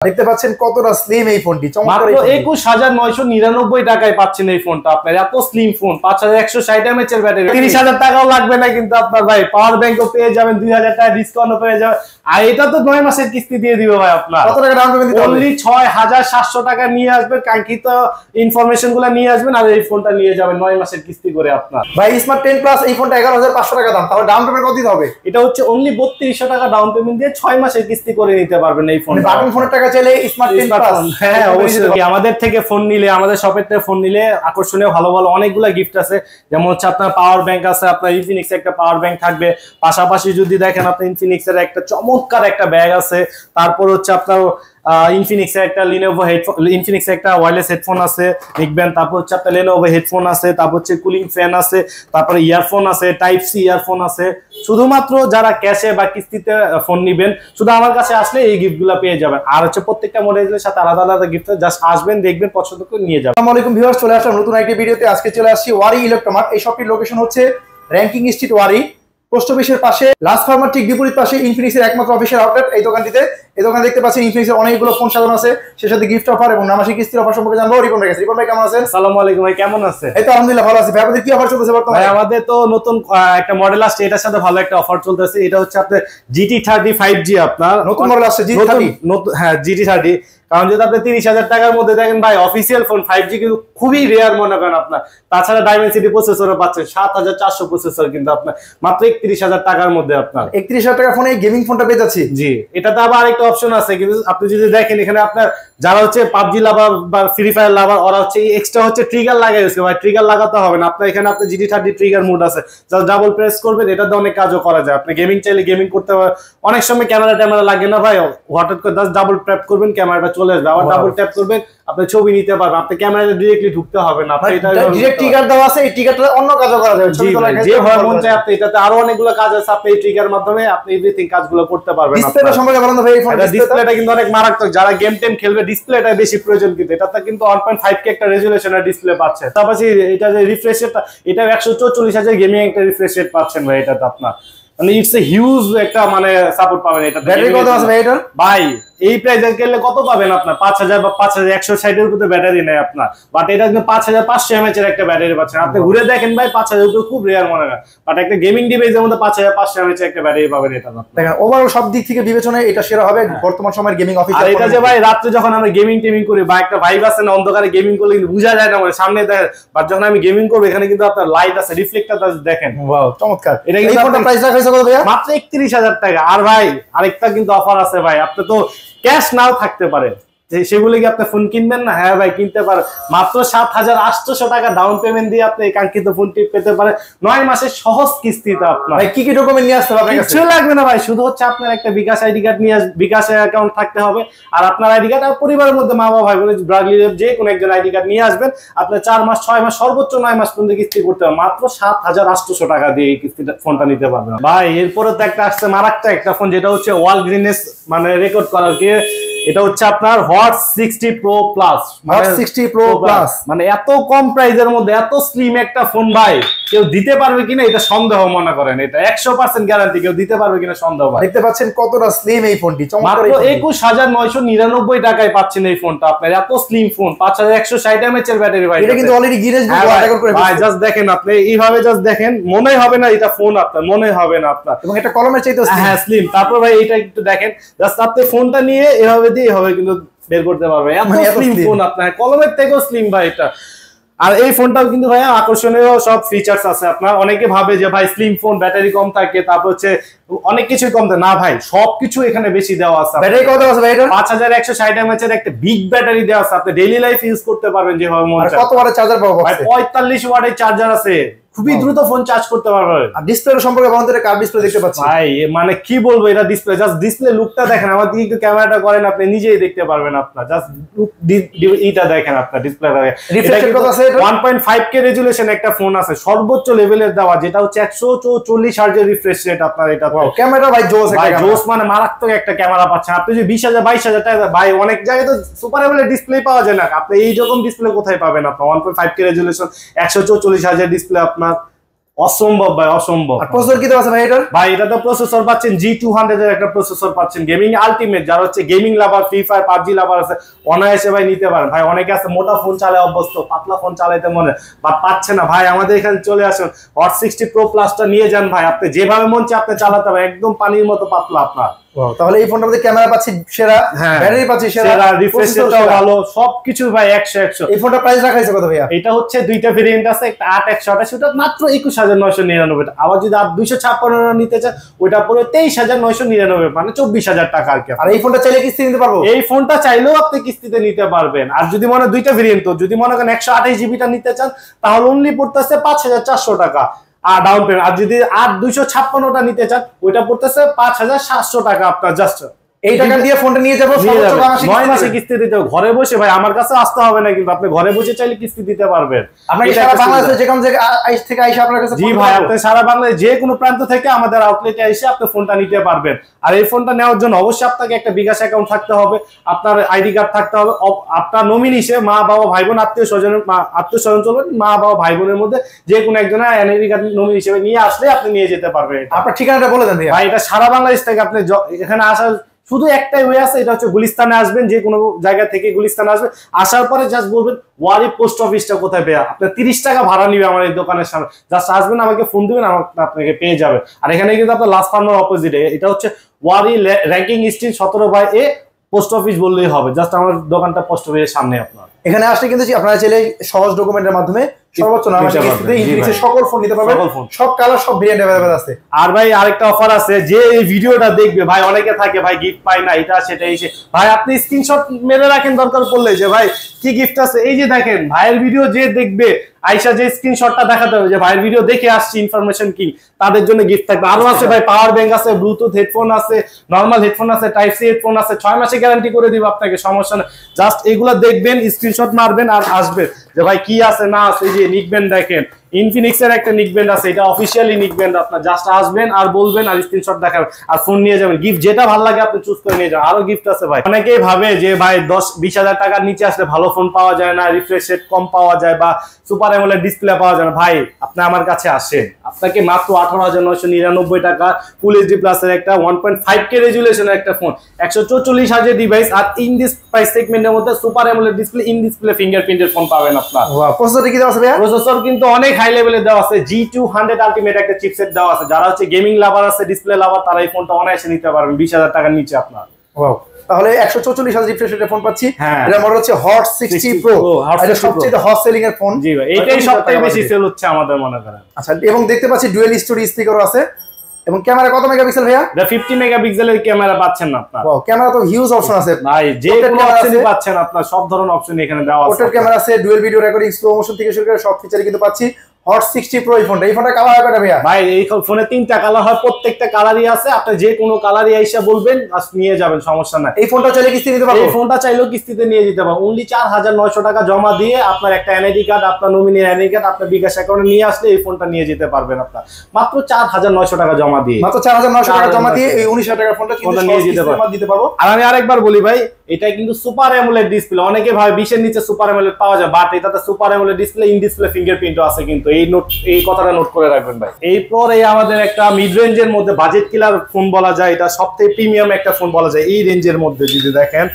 দেখতে পাচ্ছেন কতটা স্লিম এই ফোনটি, মাত্র 21999 টাকায় পাচ্ছেন এই ফোনটা। আপনার এত স্লিম ফোন, 5160 mAh এর ব্যাটারি, 30000 টাকাও লাগবে না কিন্তু আপনার ভাই। পাওয়ার ব্যাংকও পেয়ে যাবেন, 2000 টাকা ডিসকাউন্টও পেয়ে যাবেন। আর এটা তো 9 মাসের কিস্তি দিয়ে দিবে ভাই আপনার। কত টাকা ডাউন পেমেন্ট দিতে হবে? অনলি 6700 টাকা নিয়ে আসবেন, কাঙ্ক্ষিত ইনফরমেশন গুলো নিয়ে আসবেন আর এই ফোনটা নিয়ে যাবেন 9 মাসের কিস্তি করে আপনার। ভাই স্মার্ট 10 প্লাস এই ফোনটা 11500 টাকা দাম, তাহলে ডাউন পেমেন্ট কত দিতে হবে? এটা হচ্ছে অনলি 3200 টাকা ডাউন পেমেন্ট দিয়ে 6 মাসের কিস্তি করে নিতে পারবেন এই ফোন। বাটন ফোনের টাকা চাইলে স্মার্ট 10 প্লাস। হ্যাঁ অবশ্যই, আমাদের থেকে ফোন নিলে, আমাদের শপের থেকে ফোন নিলে আকর্ষণীয় ভালো ভালো অনেকগুলো গিফট আছে। যেমন হচ্ছে আপনার পাওয়ার ব্যাংক আছে, আপনার ইনফিনিক্স একটা পাওয়ার ব্যাংক থাকবে। পাশাপাশি যদি দেখেন আপনি ইনফিনিক্স এর একটা চমৎকার একটা ব্যাগ আছে। তারপর হচ্ছে আপনার ইনফিনিক্স এর একটা লিনোভো হেডফোন, ইনফিনিক্স এর একটা ওয়্যারলেস হেডফোন আছে দেখবেন। তারপর হচ্ছে আপনার লেনোভো হেডফোন আছে, তারপর হচ্ছে কুলিং ফ্যান আছে, তারপরে ইয়ারফোন আছে, টাইপ সি ইয়ারফোন আছে। শুধুমাত্র যারা ক্যাশে বা কিস্তিতে ফোন নিবেন শুধু আমার কাছে আসলে এই গিফটগুলো পেয়ে যাবেন। আর হচ্ছে প্রত্যেকটা মডেলের সাথে আলাদা আলাদা গিফট, জাস্ট আসবেন, দেখবেন, পছন্দ করে নিয়ে যাবেন। আসসালামু আলাইকুম ভিউয়ার্স, চলে আসলাম নতুন একটি ভিডিওতে। আজকে চলে আসছি ওয়ারি ইলেকট্রোমার্ট। এই শপটির লোকেশন হচ্ছে র্যাঙ্কিং স্ট্রিট, ওয়ারি পোস্ট অফিসের পাশে, লাস্ট ফার্মার ঠিক বিপরীত পাশে ইনফিনিক্স এর একমাত্র অফিসিয়াল আউটলেট এই দোকানটিতে। এই দোকানে দেখতে পাচ্ছেন ইনফিনিক্স এর অনেকগুলো ফোন সাজানো আছে, সেই সাথে গিফট অফার এবং নামাসিক কিস্তির অফার সম্পর্কে জানবো। রিপন ভাই, রিপন ভাই কেমন আছেন? আসসালামু আলাইকুম ভাই, কেমন আছেন? এই তো আলহামদুলিল্লাহ ভালো আছি। ভাই আপনাদের কি অফার চলতেছে বর্তমানে? ভাই আমাদের তো নতুন একটা মডেল আসছে, এটার সাথে ভালো একটা অফার চলতেছে। এটা হচ্ছে আপনার GT30 5G। আপনার নতুন মডেল আসছে GT30। হ্যাঁ GT30, কারণ যদি আপনি 30,000 টাকার মধ্যে দেখেন ভাই, অফিসিয়াল ফোন 5G কিন্তু খুবই রেয়ার মনে করেন আপনার। তাছাড়া ডাইমেনসিটি প্রসেসরও পাচ্ছেন, 7400 প্রসেসর কিন্তু আপনার মাত্র 31,000 টাকার মধ্যে আপনার। 31,000 টাকা ফোনে গেমিং ফোনটা পেয়ে যাচ্ছি। জি, এটাতে আবার আরেকটা অপশন আছে, কিন্তু আপনি যদি দেখেন এখানে আপনার যারা হচ্ছে পাবজি লাভার বা ফ্রি ফায়ার লাভার, ওরা হচ্ছে এক্সট্রা হচ্ছে ট্রিগার লাগাইছে ভাই। ট্রিগার লাগাতে হবে না আপনার, এখানে আপনি GT30 ট্রিগার মোড আছে, জাস্ট ডাবল প্রেস করবেন, এটাতে অনেক কাজও করা যায়। আপনি গেমিং চাইলে গেমিং করতে পারবেন। অনেক সময় ক্যামেরা লাগে না ভাই, হঠাৎ করে জাস্ট ডাবল ট্যাপ করবেন, ক্যামেরাটা চলে আসবে। আবার ডাবল ট্যাপ করবেন, আপনি ছবি নিতে পারবেন। আপনি ক্যামেরাতে ডাইরেক্টলি ঢুকতে হবে না, আপনি এটা ডাইরেক্ট ট্রিগার দেওয়া আছে, এই ট্রিগারটা অন্য কাজও করা যাবে। ছবি তোলা যে হয় মন চায় আপনি, এটাতে আরো অনেকগুলো কাজ আছে, আপনি এই ট্রিগার মাধ্যমে আপনি এভরিথিং কাজগুলো করতে পারবেন। ডিসপ্লেটা সম্পর্কে বলেন ভাই। এই ফোনের ডিসপ্লেটা কিন্তু অনেক মারাত্মক, যারা গেম টেম খেলবে ডিসপ্লেটা বেশি প্রয়োজন, কিন্তু এটাতে কিন্তু 1.5K একটা রেজোলিউশনের ডিসপ্লে পাচ্ছে। তারপরে এটা যে রিফ্রেশ রেটটা, এটা 144,000 গেমিং একটা রিফ্রেশ রেট পাচ্ছেন ভাই। এটাতে আপনার মানে ইটস এ হিউজ একটা মানে সাপোর্ট পাবেন। এটা ব্যাটারি কত আছে ভাই এটা? ভাই এই প্রাইসে গেলে কত পাবেন আপনার? 5000 বা 5160 এর উপরে ব্যাটারি নেই আপনার, বাট এটা কিন্তু 5500 mAh এর একটা ব্যাটারি পাচ্ছেন। আপনি ঘুরে দেখেন ভাই, 5000 উপরে খুব রেয়ার মনে হয়, বাট একটা গেমিং ডিভাইসের মধ্যে 5500 mAh একটা ব্যাটারি পাবেন এটা। দেখেন ওভারঅল সব দিক থেকে বিবেচনায় এটা সেরা হবে বর্তমান সময়ের গেমিং অফিস। আর এটা যে ভাই রাতে যখন আমরা গেমিং টেমিং করি বা একটা ভাইব আছে না, অন্ধকারে গেমিং করলে কিন্তু বোঝা যায় না, মানে সামনে দেখেন, বাট যখন আমি গেমিং করব এখানে কিন্তু আপনার লাইট আছে, রিফ্লেক্টর আছে, দেখেন ওয়াও চমৎকার। এটা কিন্তু ফোনটা প্রাইস রাখা কত ভাইয়া? মাত্র 31,000 টাকা। আর ভাই আরেকটা কিন্তু অফার আছে ভাই, আপনি তো ক্যাশ নাও থাকতে পারে, সেগুলো কি আপনি ফোন কিনবেন না? হ্যাঁ ভাই কিনতে পারেন। মাত্র 7800 টাকা ডাউন পেমেন্ট দিয়ে আপনি এই কাঙ্ক্ষিত ফোনটি পেতে পারেন 9 মাসের সহজ কিস্তিতে। আপনার ভাই কি কি ডকুমেন্ট নিয়ে আসতে হবে? কিছু লাগবে না ভাই, শুধু হচ্ছে আপনার একটা বিকাশ আইডি কার্ড নিয়ে বিকাশ অ্যাকাউন্ট থাকতে হবে, আর আপনার আইডি কার্ড, আর পরিবারের মধ্যে মা বাবা ভাই বোন যে কোনো একজন আইডি কার্ড নিয়ে আসবেন। আপনার 4 মাস 6 মাস সর্বোচ্চ 9 মাস পর্যন্ত কিস্তি করতে হবে, মাত্র 7800 টাকা দিয়ে এই কিস্তিটা ফোনটা নিতে পারবেন ভাই। এরপরে তো একটা আসছে মারাত্মক একটা ফোন, যেটা হচ্ছে ওয়ার্ল্ড গ্রিনেস মানে রেকর্ড করার কি, এটা হচ্ছে আপনার hot 60 pro plus. Hot 60 pro plus মানে এত কম প্রাইসের মধ্যে এত স্লিম একটা ফোন ভাই কেউ দিতে পারবে কিনা এটা সন্দেহ মনে করেন। এটা 100% গ্যারান্টি, কেউ দিতে পারবে কিনা সন্দেহ ভাই। দেখতে পাচ্ছেন কতটা স্লিম এই ফোনটি, মাত্র 21999 টাকায় পাচ্ছেন এই ফোনটা আপনার। এত স্লিম ফোন, 5160 mAh এর ব্যাটারি ভাই। এটা কিন্তু অলরেডি গিনেস বুক রেকর্ড করে ভাই। জাস্ট দেখেন আপনি এইভাবে, জাস্ট দেখেন, মনে হবে না এটা ফোন আপনার, মনে হবে না আপনার, এবং এটা কলমের চাইতে হ্যাঁ স্লিম। তারপর ভাই এটা একটু দেখেন, জাস্ট আপনি ফোনটা নিয়ে এভাবে দিয়ে এভাবে কিন্তু বের করতে পারবে, এত স্লিম ফোন আপনার, কলমের থেকেও স্লিম ভাই এটা। আর এই ফোনটাও কিন্তু ভাই আকর্ষণীয় সব ফিচার্স আছে আপনার। অনেকে ভাবে যে ভাই স্লিম ফোন ব্যাটারি কম থাকে, তারপর হচ্ছে অনেক কিছু কম থাকে, না ভাই সবকিছু এখানে বেশি দেওয়া আছে। ব্যাটারি কত আছে ভাই এটা? 5160 mAh এর একটা বিগ ব্যাটারি দেওয়া আছে, আপনি ডেইলি লাইফ ইউজ করতে পারবেন যেভাবে মন চায়। কত ওয়াটের চার্জার পাবো ভাই? 45 ওয়াটের চার্জার আছে, খুবই দ্রুত ফোন চার্জ করতে পারবেন। আর ডিসপ্লে সম্পর্কে বলতে কার ডিসপ্লে দেখতে পাচ্ছি ভাই, মানে কি বলবো, এটা ডিসপ্লে, জাস্ট ডিসপ্লে লুকটা দেখেন, আমার দিকে একটু ক্যামেরাটা করেন, আপনি নিজেই দেখতে পারবেন। আপনার জাস্ট এইটা দেখেন, আপনার ডিসপ্লেটা রিফ্রেশ কত আছে? এটা 1.5K রেজোলিউশন একটা ফোন আছে, সর্বোচ্চ লেভেলের দেওয়া, যেটা হচ্ছে 144 হার্জের রিফ্রেশ রেট আপনার। এটা ক্যামেরা ভাই জোস, ভাই জোস মানে মারাত্মক একটা ক্যামেরা পাচ্ছেন। আপনি যদি 20,000 22,000 টাকা ভাই, অনেক জায়গায় তো সুপার লেভেলের ডিসপ্লে পাওয়া যায় না, আপনি এই রকম ডিসপ্লে কোথায় পাবেন? আপনার 1.5K রেজোলিউশন 144 হার্জের ডিসপ্লে আপনার অসম্ভব ভাই, অসম্ভব। আর প্রসেসর কি আছে ভাই এটার? ভাই এটা তো প্রসেসর পাচ্ছেন G200 এর একটা প্রসেসর পাচ্ছেন, গেমিং আলটিমেট। যারা হচ্ছে গেমিং লাভার, ফ্রি ফায়ার পাবজি লাভার আছে, অনায়াসে ভাই নিতে পারেন ভাই। অনেকে আছে মোটা ফোন চালায় অভ্যস্ত, পাতলা ফোন চালাইতে মনে বা পাচ্ছে না ভাই, আমাদের এখানে চলে আসুন, হট 60 প্রো প্লাসটা নিয়ে যান ভাই। আপনি যেভাবে মন চায় আপনি চালাতে পারেন, একদম পানির মতো পাতলা আপনার। তাহলে এই ফোনটার মধ্যে ক্যামেরা পাচ্ছি সেরা, ব্যাটারি পাচ্ছি সেরা, রিফ্রেশ রেটটাও ভালো, সবকিছু ভাই 100 এই ফোনটার প্রাইস রাখা হয়েছে কত ভাইয়া? এটা হচ্ছে দুইটা ভেরিয়েন্ট আছে, একটা 8/128, ওটা মাত্র 21999। আবার যদি 256 নিতে চান ওটা পড়ে 23999, মানে 24000 টাকা আর কি। আর এই ফোনটা চাইলে কিস্তি নিতে পারবো? এই ফোনটা চাইলেও আপনি কিস্তিতে নিতে পারবেন। আর যদি মনে দুইটা ভেরিয়েন্ট, যদি মনে করেন 128 জিবিটা নিতে চান তাহলে অনলি পড়তেছে 5400 টাকা আর ডাউন পেমেন্ট। আর যদি 256টা নিতে চান ওইটা পড়তেছে 5700 টাকা আপনার। জাস্ট এই টাকা দিয়ে ফোনটা নিয়ে যাবো, 9 মাসে কিস্তি দিতে হবে, ঘরে বসে ভাই। আমার কাছে আসতে হবে না, কিন্তু আপনি ঘরে বসে চাইলে কিস্তি দিতে পারবেন। আপনি সারা বাংলাদেশে যে কোনো জায়গা থেকে আইসা আপনার কাছে? জি ভাই, আপনি সারা বাংলাদেশে যে কোনো প্রান্ত থেকে আমাদের আউটলেটে এসে আপনি ফোনটা নিতে পারবেন। আর এই ফোনটা নেওয়ার জন্য অবশ্যই আপনাকে একটা বিকাশ অ্যাকাউন্ট থাকতে হবে, আপনার আইডি কার্ড থাকতে হবে, আপনার নমিনি হিসেবে মা বাবা ভাই বোন আত্মীয় স্বজন চলবেন, মা বাবা ভাই বোনের মধ্যে যে কোনো একজনের আইডি কার্ড নমিনি হিসেবে নিয়ে আসলে আপনি নিয়ে যেতে পারবেন। আপনার ঠিকানাটা বলে দেন ভাই। এটা সারা বাংলাদেশ থেকে আপনি এখানে আসার শুধু একটাই ওয়ে আছে, এটা হচ্ছে গুলিস্তানে আসবেন। যে কোনো জায়গা থেকে গুলিস্তানে আসবেন, আসার পরে জাস্ট বলবেন ওয়ারি পোস্ট অফিসটা কোথায় পেয়ে, আপনার 30 টাকা ভাড়া নিবে আমার এই দোকানের সামনে। জাস্ট আসবেন, আমাকে ফোন দিবেন, আপনাকে পেয়ে যাবে। আর এখানে কিন্তু আপনার লাস্ট ফার্মার অপোজিটে, এটা হচ্ছে Wari Rankin street 17/A post office বললেই হবে। জাস্ট আমার দোকানটা পোস্ট অফিসের সামনে। আপনার এখানে আসলে কিন্তু আপনারা চাইলে সহজ ডকুমেন্টের মাধ্যমে সর্বোচ্চ সকল ফোন নিতে পারবেন, সব কালার সব ভেরিয়েন্ট अवेलेबल আছে। আর ভাই আরেকটা অফার আছে, যে এই ভিডিওটা দেখবে ভাই, অনেকে থাকে ভাই গিফট পায় না, এটা সেটা এসে ভাই আপনি স্ক্রিনশট মেরে রাখেন দরকার পড়লে, যে ভাই কি গিফট আছে। এই যে দেখেন ভাইয়ের ভিডিও যে দেখবে আইসা যে স্ক্রিনশটটা দেখাতে হবে যে ভাইয়ের ভিডিও দেখে আসছি, ইনফরমেশন কি, তাদের জন্য গিফট থাকবে। আরো আছে ভাই, পাওয়ার ব্যাংক আছে, ব্লুটুথ হেডফোন আছে, নরমাল হেডফোন আছে, টাইপ সি হেডফোন আছে, 6 মাসে গ্যারান্টি করে দিব আপনাকে, সমস্যা না। জাস্ট এগুলা দেখবেন, স্ক্রিনশট মারবেন আর আসবেন যে ভাই কি আছে না আছে। এই যে নিকবেন দেখেন, ইনফিনিক্স এর একটা নিকব্যান্ড আছে, এটা অফিশিয়ালি নিকব্যান্ড। আপনার জাস্ট আসবেন আর বলবেন আর স্ক্রিনশট দেখাবেন আর ফোন নিয়ে যাবেন। গিফট যেটা ভালো লাগে আপনি চুজ করে নিয়ে যান। আরো গিফট আছে ভাই। অনেকেই ভাবে যে ভাই 10-20 হাজার টাকার নিচে আসলে ভালো ফোন পাওয়া যায় না, রিফ্রেশ রেট কম পাওয়া যায় বা সুপার অ্যামোলেড ডিসপ্লে পাওয়া যায় না। ভাই আপনি আমার কাছে আসেন, আপনাকে মাত্র 18,999 টাকা ফুল এইচডি প্লাস এর একটা 1.5K রেজুলেশনের একটা ফোন, 144 হাজার ডিভাইস, আর ইন দিস প্রাইস সেগমেন্টের মধ্যে super AMOLED display, in display ফিঙ্গারপ্রিন্টের ফোন পাবেন আপনার। প্রসেসর কি দেওয়া আছে ভাই? প্রসেসর কিন্তু অনেক হাই লেভেলে দেওয়া আছে, G200 আলটিমেট একটা চিপসেট দেওয়া আছে। যারা হচ্ছে গেমিং লাভার আছে, ডিসপ্লে লাভার, তারা এই ফোনটা অনায়াসে নিতে পারবেন 20,000 টাকার নিচে আপনার। ওয়াও, তাহলে 144 হাজার রিফ্রেশ রেটের ফোন পাচ্ছি। এটা মডেল হচ্ছে হট 60 প্রো, এটা সবচেয়ে হট সেলিং এর ফোন। জি ভাই, এটাই সবথেকে বেশি সেল হচ্ছে আমাদের মনে করেন। আচ্ছা, এবং দেখতে পাচ্ছি ডুয়াল স্টোরি স্পিকারও আছে। এবং ক্যামেরা কত মেগাপিক্সেল ভাইয়া? এটা 50 মেগাপিক্সেলের ক্যামেরা পাচ্ছেন না আপনারা। ওয়াও, ক্যামেরা তো হিউজ অপশন আছে ভাই, যে কোনো অপশনই পাচ্ছেন আপনারা, সব ধরনের অপশন এখানে দেওয়া আছে। পোর্ট্রেট ক্যামেরা আছে, dual video recording, slow motion থেকে শুরু করে সব ফিচারই কিন্তু পাচ্ছি হট 60 প্রো। এই ফোনটা কালার হয় কয়টা ভাইয়া? ভাই এই ফোনে 3টা কালার হয়, প্রত্যেকটা কালারই আছে। আপনি যে কোনো কালারই আইসা বলবেন আর নিয়ে যাবেন, সমস্যা নাই। এই ফোনটা চাইলে কিস্তি নিতে পারবো? এই ফোনটা চাইলেও কিস্তিতে নিয়ে যেতে পারবো। অনলি 4,900 টাকা জমা দিয়ে আপনার একটা এনআইডি কার্ড, আপনার নমিনি এনআইডি কার্ড আপনার বিকাশ অ্যাকাউন্টে নিয়ে আসলে এই ফোনটা নিয়ে যেতে পারবেন আপনার, মাত্র 4,900 টাকা জমা দিয়ে। মাত্র 4,900 টাকা জমা দিয়ে এই 19,000 টাকার ফোনটা কিন্তু নিয়ে যেতে পারবো। আর আমি আরেকবার বলি ভাই, এটা কিন্তু সুপার অ্যামোলেড ডিসপ্লে। অনেকে ভাবে 20 এর নিচে সুপার অ্যামোলেড পাওয়া যায়, বাট এটাতে super AMOLED display, in display ফিঙ্গারপ্রিন্টও আছে কিন্তু। এই কথাটা নোট করে রাখবেন ভাই। এরপর এই আমাদের একটা মিড রেঞ্জের মধ্যে বাজেট কিলার ফোন বলা যায়, এটা সবথেকে প্রিমিয়াম একটা ফোন বলা যায় এই রেঞ্জের মধ্যে। যদি দেখেন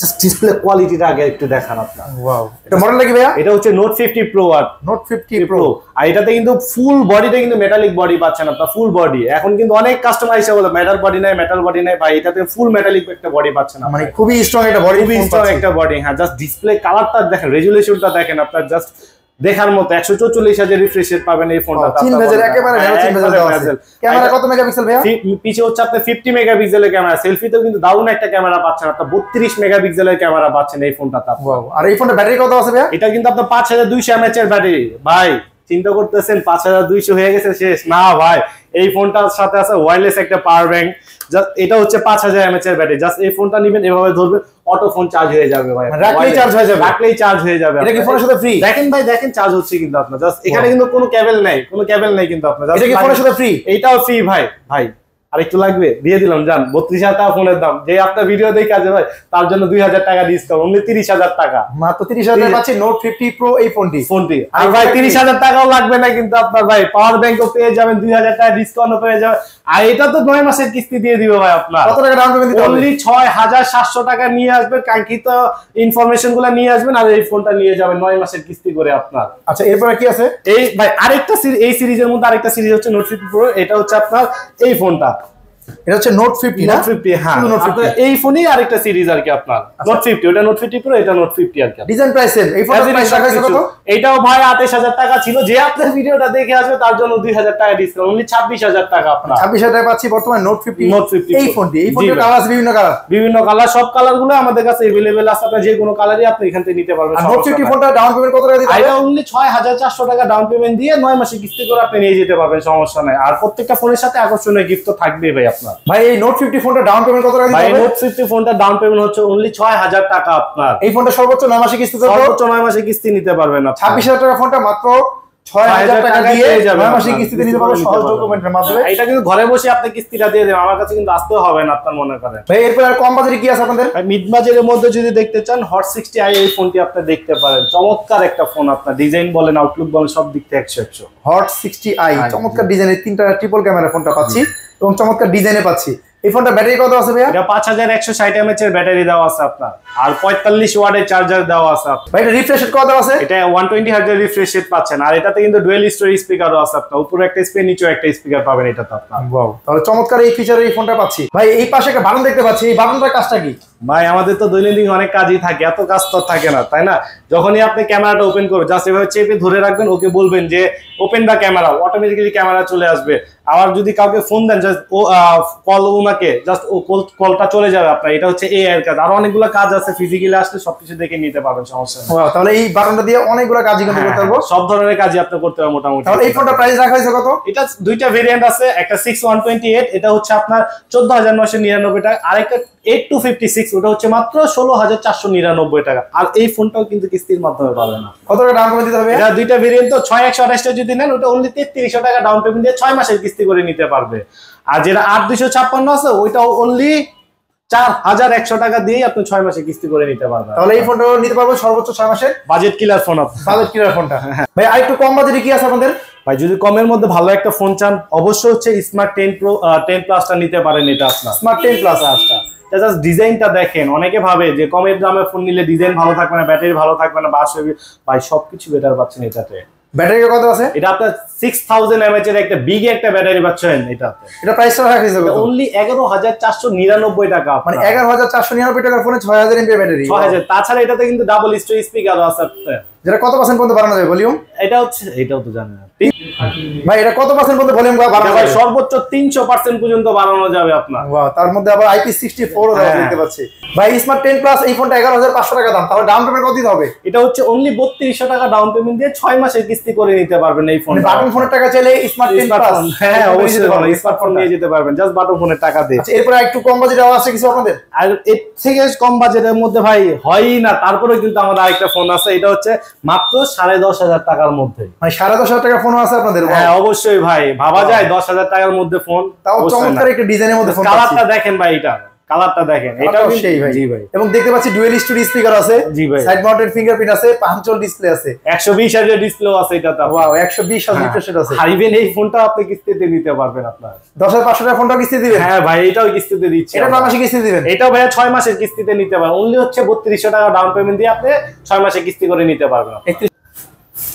জাস্ট ডিসপ্লে কোয়ালিটিটা আগে একটু দেখান আপনারা। ওয়াও, এটা মডেলটা কি ভাইয়া? এটা হচ্ছে নোট 50 প্রো আর নোট 50 প্রো। আর এটাতে কিন্তু ফুল বডিটা কিন্তু মেটালিক বডি পাচ্ছেন আপনারা, ফুল বডি। এখন কিন্তু অনেক কাস্টমার এসে বলে মেটাল বডি নাই ভাই, এটাতে ফুল মেটালিক একটা বডি পাচ্ছেন, মানে খুবই স্ট্রং একটা বডি, খুবই স্ট্রং একটা বডি। হ্যাঁ, জাস্ট ডিসপ্লে কালারটা দেখেন, রেজুলেশনটা দেখেন আপনার, জাস্ট দেখার মতো। 144 হাজার রিফ্রেশ রেট পাবেন এই ফোনটা। একেবারে ক্যামেরা কত মেগাপিক্সেল ভাইয়া? পিছে হচ্ছে আপনার 50 মেগাপিক্সেলের ক্যামেরা, সেলফিতেও কিন্তু দারুণ একটা ক্যামেরা পাচ্ছেন আপনার, 32 মেগাপিক্সেলের ক্যামেরা পাচ্ছেন এই ফোনটাতে। আর এই ফোনটা ব্যাটারি কত আছে ভাইয়া? এটা কিন্তু আপনার 5200 mAh এর ব্যাটারি। ভাই চিন্তা করতেছেন 5200 হয়ে গেছে শেষ না ভাই, এই ফোনটার সাথে আছে ওয়্যারলেস একটা পাওয়ার ব্যাংক। জাস্ট এটা হচ্ছে 5000 mAh এর ব্যাটারি। জাস্ট এই ফোনটা নেবেন, এভাবে ধরবেন, অটো ফোন চার্জ হয়ে যাবে ভাই, রাখলেই চার্জ হয়ে যাবে, রাখলেই চার্জ হয়ে যাবে। এটা কি ফোনের সাথে ফ্রি? দেখেন ভাই, দেখেন চার্জ হচ্ছে কিন্তু আপনার। জাস্ট এখানে কিন্তু কোনো কেবল নাই, কোনো কেবল নাই কিন্তু আপনার। এটা কি ফোনের সাথে ফ্রি? এটাও ফ্রি ভাই। ভাই আর একটু লাগবে দিয়ে দিলাম জান 32,000 টাকা ফোনের দাম, যে আপনার ভিডিও দেখে আছে ভাই তার জন্য 2,000 টাকা ডিসকাউন্ট, অনলি 30,000 টাকা, মাত্র 30,000 পাচ্ছি নোট 50 প্রো এই ফোনটি। আর ভাই 30,000 টাকাও লাগবে না কিন্তু আপনার ভাই পাওয়ার ব্যাংকও পেয়ে যাবেন, 2,000 টাকা ডিসকাউন্টও পেয়ে যাবেন। আর এটা তো 9 মাসের কিস্তি দিয়ে দিব ভাই আপনার। কত টাকা ডাউন পেমেন্ট দিতে হবে? অনলি 6,700 টাকা নিয়ে আসবেন, কাঙ্ক্ষিত ইনফরমেশন গুলো নিয়ে আসবেন আর এই ফোনটা নিয়ে যাবেন 9 মাসের কিস্তি করে আপনার। আচ্ছা এরপরে কি আছে? এই ভাই আরেকটা এই সিরিজের মধ্যে আরেকটা সিরিজ হচ্ছে নোট 50 প্রো, এটা হচ্ছে আপনার এই ফোনটা, এটা হচ্ছে নোট 50 না? নোট 50 হ্যাঁ, এই ফোনই আরেকটা সিরিজ আর কি আপনার নোট 50, ওটা নোট 50 প্রো, এটা নোট 50 আর কি। ডিজাইন প্রাইস সেম, এই ফোনের প্রাইস রাখা কত? এটাও ভাই 28,000 টাকা ছিল, যে আপনার ভিডিওটা দেখে আসবে তার জন্য 2,000 টাকা ডিসকাউন্ট, অনলি 26,000 টাকা আপনার। 26,000 টাকা পাচ্ছি বর্তমানে নোট 50 এই ফোনটি। এই ফোনের কালার আছে বিভিন্ন কালার, সব কালারগুলো আমাদের কাছে अवेलेबल আছে, আপনি যে কোনো কালারই আপনি এখান থেকে নিতে পারবেন। আর নোট 50 ফোনটা ডাউন পেমেন্ট কত টাকা দিতে হবে? এটা অনলি 6,400 টাকা ডাউন পেমেন্ট দিয়ে 9 মাসের কিস্তি করে আপনি নিয়ে যেতে পারবেন, সমস্যা নাই। আর প্রত্যেকটা ফোনের সাথে আকর্ষণীয় গিফট তো থাকবেই ভাই আপনার। ভাই এই নোট 50 ফোনটা ডাউন পেমেন্ট কত টাকা দিতে হবে? ভাই নোট 50 ফোনটা ডাউন পেমেন্ট হচ্ছে অনলি 6,000 টাকা আপনার। এই ফোনটা সর্বোচ্চ 9 মাসের কিস্তি দেবো, সর্বোচ্চ 9 মাসের কিস্তি নিতে পারবেন আপনি। 26,000 টাকা ফোনটা মাত্র 6,000 টাকা দিয়ে 9 মাসের কিস্তিতে নিতে পারবেন সহজ ডকুমেন্টের মাধ্যমে। এটা কিন্তু ঘরে বসে আপনি কিস্তিটা দিয়ে দেবেন, আমার কাছে কিন্তু আসতেও হবে না আপনার মনে করেন। ভাই এরপর আর কম বাজেটে কি আছে আপনাদের? মিড বাজেটের মধ্যে যদি দেখতে চান হট 60i এই ফোনটি আপনি দেখতে পারেন, চমৎকার একটা ফোন, আপনার ডিজাইন বলেন আউটলুক বলেন সব দিক থেকে 100 হট 60i চমৎকার ডিজাইনের 3টা ট্রিপল ক্যামেরা ফোনটা পাচ্ছি এবং চমৎকার ডিজাইনে পাচ্ছি। এই ফোনটা ব্যাটারি কত আছে ভাইয়া? এটা 5160 mAh এর ব্যাটারি দেওয়া আছে আপনার, আর 45 ওয়াটের চার্জার দেওয়া আছে আপনার। ভাই এটা রিফ্রেশ রেট কত আছে? এটা 120 Hz এর রিফ্রেশ রেট পাচ্ছেন, আর এটাতে কিন্তু ডুয়াল স্টোরেজ স্পিকারও আছে আপনার, উপরে একটা স্পিকার নিচেও একটা স্পিকার পাবেন এটাতে আপনার। ওয়াও, তাহলে চমৎকার এই ফিচারের এই ফোনটা পাচ্ছি। ভাই এই পাশে একটা বাটন দেখতে পাচ্ছি, এই বাটনটার কাজটা কি? ভাই আমাদের তো দৈনন্দিন অনেক কাজই থাকে, এত কাজ তো থাকে না তাই না? যখনই আপনি ক্যামেরাটা ওপেন করবেন জাস্ট এভাবে চেপে ধরে রাখবেন, ওকে বলবেন যে open the camera, automatically camera চলে আসবে। আবার যদি কাউকে ফোন দেন জাস্ট ও কল ওনাকে জাস্ট ও কলটা চলে যাবে আপনার। এটা হচ্ছে এআই এর কাজ, আর অনেকগুলো কাজ আছে, ফিজিক্যালি আসলে সবকিছু দেখে নিতে পারবেন, সমস্যা নেই। ওয়াও, তাহলে এই বাটনটা দিয়ে অনেকগুলো কাজই কিন্তু করতে পারবো, সব ধরনের কাজই আপনি করতে পারবেন মোটামুটি। তাহলে এই ফোনটা প্রাইস রাখা হয়েছে কত? এটা দুইটা ভেরিয়েন্ট আছে, একটা 6128 এটা হচ্ছে আপনার 14,999 টাকা, আরেকটা 8256 ওটা হচ্ছে মাত্র 16,499 টাকা। আর এই ফোনটাও কিন্তু কিস্তির মাধ্যমে পাবেন না। কত টাকা ডাউন পেমেন্ট দিতে হবে? এটা দুইটা ভেরিয়েন্ট তো 6128 টা যদি নেন ওটা অনলি 3300 টাকা ডাউন পেমেন্ট দিয়ে 6 মাসের কিস্তি করে নিতে পারবে। আর যেটা 8256 আছে ওইটাও অনলি 4,100 টাকা দিয়ে আপনি 6 মাসে কিস্তি করে নিতে পারবেন। তাহলে এই ফোনটা নিতে পারবো সর্বোচ্চ 6 মাসের বাজেট কিলার ফোন। বাজেট কিলার ফোনটা। ভাই আরেকটু কম বাজেটে কি আছে আপনাদের? ভাই যদি কমের মধ্যে ভালো একটা ফোন চান অবশ্যই হচ্ছে স্মার্ট 10 প্রো 10 প্লাসটা নিতে পারেন। এটা আপনার স্মার্ট 10 প্লাস আসটা জাস্ট ডিজাইনটা দেখেন, অনেকে ভাবে যে কমের দামে ফোন নিলে ডিজাইন ভালো থাকবে না, ব্যাটারি ভালো থাকবে না, বাস হবে। ভাই সবকিছু বেটার পাচ্ছেন এটাতে। ব্যাটারি কত আছে? এটা আপনার 6000 mAh এর একটা বিগ একটা ব্যাটারি পাচ্ছেন এটাতে। এটা প্রাইসটা রাখা হয়েছে কত? অনলি 11,499 টাকা। মানে 11,499 টাকার ফোনে 6000 mAh ব্যাটারি। 6000। তাছাড়া এটাতে কিন্তু ডাবল স্টোরেজ স্পিকারও আছে আপনার। যেটা কত পার্সেন্ট পর্যন্ত বাড়ানো যাবে ভলিউম? এটাও তো জানেন না ভাই, এটা কত পার্সেন্ট পর্যন্ত ভলিউম বাড়ানো যাবে? ভাই সর্বোচ্চ 300% পর্যন্ত বাড়ানো যাবে আপনার। ওয়াও, তার মধ্যে আবার IP64 ও দেখতে পাচ্ছি। ভাই স্মার্ট 10 প্লাস এই ফোনটা 11,500 টাকা দাম, তাহলে ডাউন পেমেন্ট কত দিতে হবে? এটা হচ্ছে অনলি 3200 টাকা ডাউন পেমেন্ট দিয়ে 6 মাসের কিস্তি করে নিতে পারবেন এই ফোন। বাটন ফোনের টাকা চাইলে স্মার্ট 10 প্লাস হ্যাঁ অবশ্যই স্মার্টফোন নিয়ে যেতে পারবেন জাস্ট বাটন ফোনের টাকা দিয়ে। আচ্ছা, এরপর একটু কম বাজেটে আছে কিছু আপনাদের? আর এর থেকে কম বাজেটের মধ্যে ভাই হয়ই না, তারপরে কিন্তু আমাদের আরেকটা ফোন আছে, এটা হচ্ছে মাত্র 10,500 টাকার মধ্যে। মানে 10,500 টাকা ফোন আছে আপনাদের? হ্যাঁ অবশ্যই ভাই, ভাবা যায় 10,000 টাকার মধ্যে ফোন, তাও চমৎকার একটা ডিজাইনের মধ্যে ফোন। কালারটা দেখেন ভাই, কালারটা দেখেন, এটাও সেই ভাই। জি ভাই, এবং দেখতে পাচ্ছি ডুয়াল স্টোরেজ স্পিকার আছে। জি ভাই, সাইড মাউন্টেড ফিঙ্গারপ্রিন্ট আছে, পাঞ্চল ডিসপ্লে আছে, 120 হার্জ ডিসপ্লেও আছে এটাতে। ওয়াও, 120 হার্জ রিফ্রেশ রেট আছে। আর ইভেন এই ফোনটা আপনি কিস্তিতে নিতে পারবেন আপনার। 10,500 টাকা ফোনটা কিস্তি দিবেন? হ্যাঁ ভাই, এটাও কিস্তিতে দিচ্ছি। এটা 9 মাসে কিস্তি দিবেন? এটাও ভাই 6 মাসের কিস্তিতে নিতে পারবেন, অনলি হচ্ছে 3200 টাকা ডাউন পেমেন্ট দিয়ে আপনি 6 মাসে কিস্তি করে নিতে পারবেন।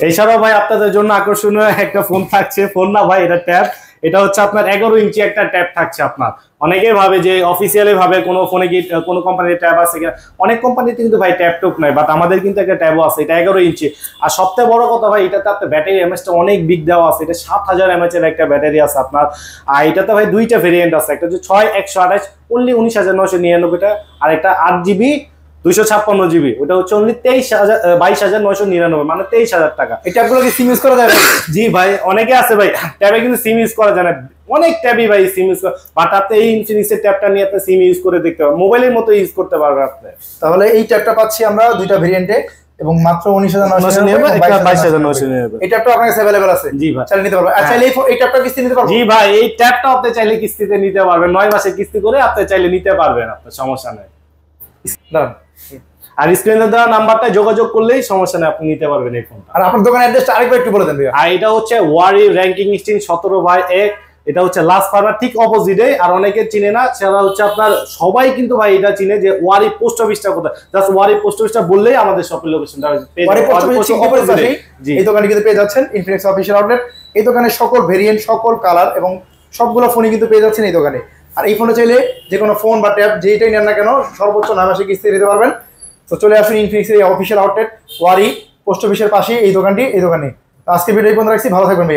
এছাড়াও ভাই আপনাদের জন্য আকর্ষণীয় একটা ফোন থাকছে, ফোন না ভাই এটা ট্যাব। এটা হচ্ছে আপনার 11 ইঞ্চি একটা ট্যাব থাকছে আপনার। অনেকেই ভাবে যে অফিসিয়ালি ভাবে কোনো ফোনে কি কোনো কোম্পানির ট্যাব আছে কিনা, অনেক কোম্পানিতে কিন্তু ভাই ট্যাব টুক নাই, বাট আমাদের কিন্তু একটা ট্যাবও আছে। এটা 11 ইঞ্চি। আর সবথেকে বড় কথা ভাই, এটাতে আপনার ব্যাটারি এমএচটা অনেক বিগ দেওয়া আছে। এটা 7000 mAh এর একটা ব্যাটারি আছে আপনার। আর এটাতে ভাই দুইটা ভেরিয়েন্ট আছে, একটা হচ্ছে 6128 অনলি 19,999 টাকা, আর একটা 8GB 256GB ওটা হচ্ছে অনলি 22,999, মানে 23,000 টাকা। এই ট্যাবগুলো কি সিম ইউজ করা যায়? জি ভাই, অনেকে আছে ভাই ট্যাবে কিন্তু সিম ইউজ করা যায় না, অনেক ট্যাবই ভাই সিম ইউজ করে, বাট আপনি এই ইনফিনিক্সের ট্যাবটা নিয়ে আপনি সিম ইউজ করে দেখতে পারবেন, মোবাইলের মতো ইউজ করতে পারবেন আপনি। তাহলে এই ট্যাবটা পাচ্ছি আমরা দুইটা ভেরিয়েন্টে, এবং মাত্র 19,900 নিয়ে নেবে, একটা 22,900 নিয়ে নেবে। এটা তো আপনার কাছে अवेलेबल আছে? জি ভাই, চাইলে নিতে পারবেন। আর চাইলে এই ট্যাবটা কিস্তি নিতে পারবেন? জি ভাই, এই ট্যাবটা আপনি চাইলে কিস্তিতে নিতে পারবেন, 9 মাসের কিস্তি করে আপনি চাইলে নিতে পারবেন, আপনার সমস্যা নাই। দাঁড়ান, আর স্ক্রিনে দেওয়া নাম্বারটা যোগাযোগ করলেই সমস্যা নেই, আপনি নিতে পারবেন এই ফোনটা। আর আপনার দোকানের অ্যাড্রেসটা আরেকবার একটু বলে দেন ভাইয়া। আর এটা হচ্ছে ওয়ারি র্যাঙ্কিং স্টিন 17/1, এটা হচ্ছে লাস্ট ফার্মার ঠিক অপোজিটে। আর অনেকে চিনে না, সেটা হচ্ছে আপনার সবাই কিন্তু ভাই এটা চিনে যে ওয়ারি পোস্ট অফিসটা কোথায়, জাস্ট ওয়ারি পোস্ট অফিসটা বললেই আমাদের শপের লোকেশনটা পেয়ে ওয়ারি পোস্ট যাবেন। অফিস ঠিক অপোজিটে এই দোকানে কিন্তু পেয়ে যাচ্ছেন ইনফিনিক্স অফিশিয়াল আউটলেট। এই দোকানে সকল ভেরিয়েন্ট, সকল কালার এবং সবগুলো ফোনই কিন্তু পেয়ে যাচ্ছেন এই দোকানে। আর এই ফোনে চাইলে যে কোনো ফোন বা ট্যাব যেটাই নেন না কেন সর্বোচ্চ 9 মাসে কিস্তি দিতে পারবেন। তো চলে আসুন ইনফিনিক্সের এই অফিশিয়াল আউটলেট ওয়ারি পোস্ট অফিসের পাশে এই দোকানটি, এই দোকানে। আজকে ভিডিও এই পর্যন্ত রাখছি, ভালো থাকবেন ভাইয়া।